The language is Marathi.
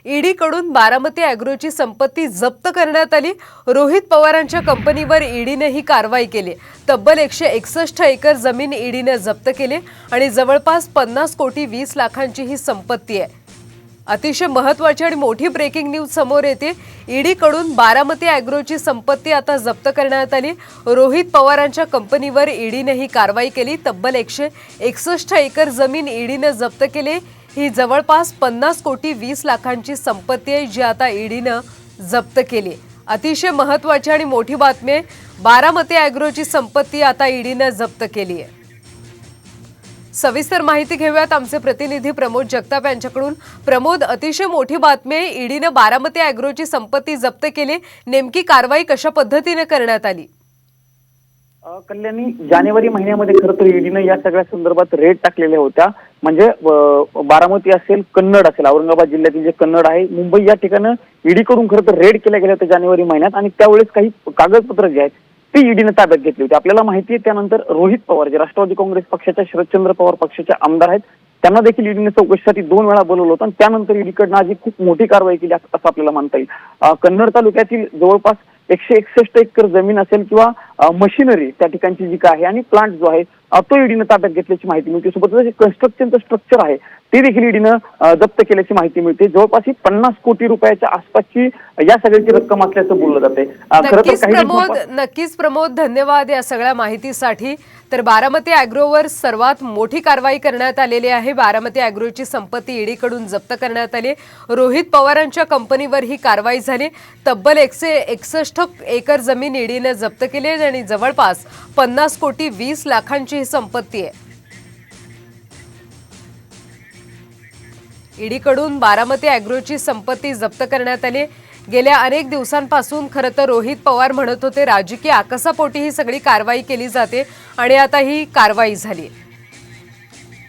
ईडीकडून बारामती ॲग्रोची संपत्ती जप्त करण्यात आली। रोहित पवारांच्या कंपनीवर ईडीने ही कारवाई केली। तब्बल 161 एकर जमीन ईडीने जप्त केली आणि जवळपास 50 कोटी 20 लाखांची ही संपत्ती आहे। अतिशय महत्त्वाची आणि मोठी ब्रेकिंग न्यूज समोर येते। ईडीकडून बारामती ॲग्रोची संपत्ती आता जप्त करण्यात आली। रोहित पवारांच्या कंपनीवर ईडीने ही कारवाई केली। तब्बल 161 एकर जमीन ईडीने जप्त केली। ही जवळपास 50 कोटी 20 लाखांची संपत्ती आहे जी आता ईडीने जप्त केली। अतिशय महत्त्वाची आणि मोठी बातमी आहे। बारामती ॲग्रोची संपत्ती आता ईडीने जप्त केली आहे। सविस्तर माहिती घेऊयात आमचे प्रतिनिधी प्रमोद जगताप यांच्याकडून। प्रमोद, अतिशय मोठी बातमी आहे, ईडीने बारामती ॲग्रोची संपत्ती जप्त केली। नेमकी कारवाई कशा पद्धतीने करण्यात आली? कल्याणी, जानेवारी महिन्यामध्ये खरं तर ईडीने या सगळ्या संदर्भात रेड टाकलेल्या होत्या। म्हणजे बारामती असेल, कन्नड असेल, औरंगाबाद जिल्ह्यातील जे कन्नड आहे, मुंबई या ठिकाणी ईडीकडून खरं तर रेड केल्या गेल्या होत्या जानेवारी महिन्यात। आणि त्यावेळेस काही कागदपत्र जे आहेत ती ईडीने ताब्यात घेतली होती। आपल्याला माहिती आहे त्यानंतर रोहित पवार जे राष्ट्रवादी काँग्रेस पक्षाच्या, शरदचंद्र पवार पक्षाचे आमदार आहेत, त्यांना देखील ईडीने चौकशीसाठी 2 वेळा बोलवलं होतं आणि त्यानंतर ईडीकडनं आज खूप मोठी कारवाई केली असं आपल्याला म्हणता येईल। कन्नड तालुक्यातील जवळपास 161 एकर जमीन असेल किंवा मशिनरी त्या ठिकाणची जी काय आहे आणि प्लांट जो आहे तो ईडीने ताब्यात घेतल्याची माहिती मिळते। सोबतच जे कन्स्ट्रक्शनचं स्ट्रक्चर आहे ते देखील ईडीनं जप्त केल्याची माहिती मिळते। जवळपास ही 50 कोटी रुपयाच्या आसपासची या सगळ्याची रक्कम असल्याचं बोललं जाते। नक्कीच प्रमोद, धन्यवाद या सगळ्या माहितीसाठी। तर बारामती ॲग्रोवर सर्वात मोठी कारवाई करण्यात आलेली आहे। बारामती ॲग्रोची संपत्ती ईडीकडून जप्त करण्यात आली। रोहित पवारांच्या कंपनीवर ही कारवाई झाली। तब्बल 161 एकर जमीन ईडीने जप्त केली आणि जवळपास 50 कोटी 20 लाखांची ही संपत्ती आहे। ईडीकडून बारामती ॲग्रोची संपत्ती जप्त करण्यात आली। गेल्या अनेक दिवसांपासून खरं तर रोहित पवार म्हणत होते राजकीय आकसापोटी ही सगळी कारवाई केली जाते आणि आता ही कारवाई झाली।